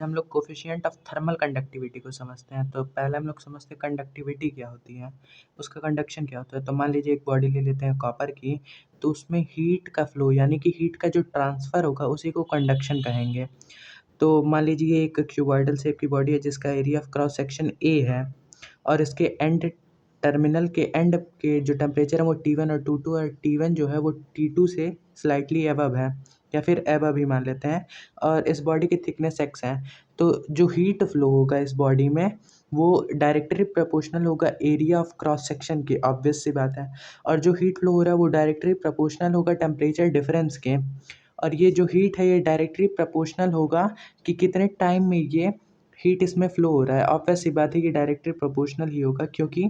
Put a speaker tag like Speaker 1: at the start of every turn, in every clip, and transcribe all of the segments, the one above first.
Speaker 1: हम लोग coefficient of thermal conductivity को समझते हैं। तो पहले हम लोग समझते हैं कंडक्टिविटी क्या होती है, उसका कंडक्शन क्या होता है। तो मान लीजिए एक बॉडी ले लेते हैं कॉपर की, तो उसमें हीट का फ्लो यानी कि हीट का जो ट्रांसफ़र होगा उसी को कंडक्शन कहेंगे। तो मान लीजिए एक क्यूबॉइडल शेप की बॉडी है जिसका area of cross section A है और इसके टर्मिनल के एंड के जो टेम्परेचर है वो T1 और T2 और T1 जो है वो T2 से स्लाइटली अबव है या फिर अबव ही मान लेते हैं और इस बॉडी की थिकनेस x है। तो जो हीट फ्लो होगा इस बॉडी में वो डायरेक्टली प्रोपोर्शनल होगा एरिया ऑफ क्रॉस सेक्शन के, ऑब्वियस सी बात है। और जो हीट फ्लो हो रहा है वो डायरेक्टली प्रोपोर्शनल होगा टेम्परेचर डिफरेंस के, और ये जो हीट है ये डायरेक्टली प्रोपोर्शनल होगा कि कितने टाइम में ये हीट इसमें फ़्लो हो रहा है। ऑब्वियस सी बात है कि डायरेक्टली प्रोपोर्शनल ही होगा, क्योंकि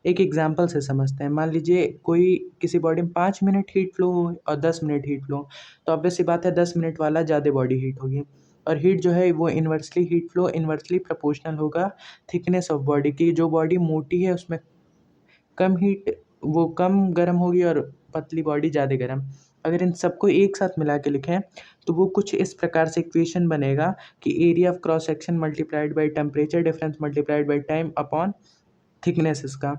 Speaker 1: एक एग्जांपल से समझते हैं। मान लीजिए कोई किसी बॉडी में 5 मिनट हीट फ़्लो हो और 10 मिनट हीट फ़्लो, तो ऑब्वियस सी बात है 10 मिनट वाला ज़्यादा बॉडी हीट होगी। और हीट जो है वो हीट फ़्लो इन्वर्सली प्रोपोर्शनल होगा थिकनेस ऑफ बॉडी की। जो बॉडी मोटी है उसमें कम हीट वो कम गर्म होगी और पतली बॉडी ज़्यादा गर्म। अगर इन सबको एक साथ मिला के लिखें तो वो कुछ इस प्रकार से इक्वेशन बनेगा कि area of cross section multiplied by temperature difference multiplied by time upon thickness इसका।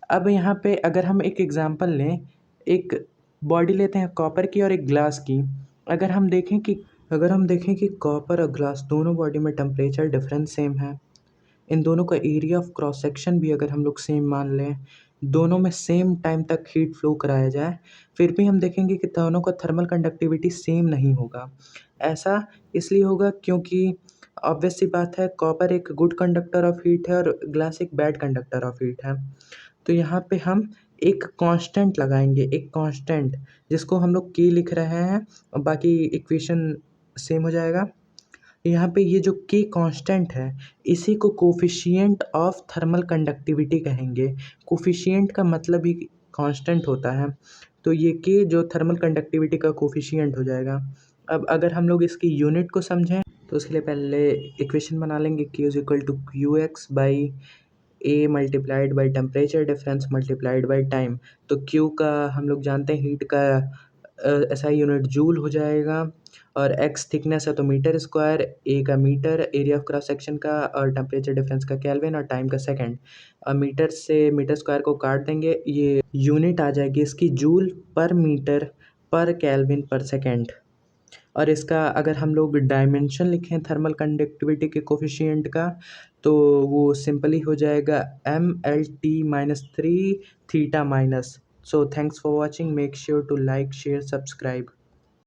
Speaker 1: अब यहाँ पे अगर हम एक एग्जांपल लें, एक बॉडी लेते हैं कॉपर की और एक ग्लास की। अगर हम देखें कि कॉपर और ग्लास दोनों बॉडी में टेम्परेचर डिफरेंस सेम है, इन दोनों का एरिया ऑफ क्रॉस सेक्शन भी अगर हम लोग सेम मान लें, दोनों में सेम टाइम तक हीट फ्लो कराया जाए, फिर भी हम देखेंगे कि दोनों का थर्मल कंडक्टिविटी सेम नहीं होगा। ऐसा इसलिए होगा क्योंकि ऑब्वियस सी बात है कॉपर एक गुड कंडक्टर ऑफ हीट है और ग्लास एक बैड कंडक्टर ऑफ हीट है। तो यहाँ पे हम एक कांस्टेंट लगाएंगे, एक कांस्टेंट जिसको हम लोग के लिख रहे हैं और बाकी इक्वेशन सेम हो जाएगा। यहाँ पे ये जो के कांस्टेंट है इसी को कोफिशिएंट ऑफ थर्मल कंडक्टिविटी कहेंगे। कोफिशिएंट का मतलब ही कांस्टेंट होता है, तो ये के जो थर्मल कंडक्टिविटी का कोफिशिएंट हो जाएगा। अब अगर हम लोग इसकी यूनिट को समझें तो उसके लिए पहले इक्वेशन बना लेंगे, Q is equal to Q X by A multiplied by temperature difference multiplied by time. तो Q का हम लोग जानते हैं हीट का एसआई यूनिट जूल हो जाएगा और x थिकनेस है तो मीटर स्क्वायर, ए का metre, area of cross section का और टेम्परेचर डिफरेंस का केल्विन और टाइम का सेकंड। मीटर से मीटर स्क्वायर को काट देंगे, ये यूनिट आ जाएगी इसकी जूल पर मीटर पर केल्विन पर सेकंड। और इसका अगर हम लोग डायमेंशन लिखें थर्मल कंडक्टिविटी के कोफिशिएंट का तो वो सिंपली हो जाएगा MLT-3 theta minus. So thanks for watching, make sure to like share subscribe.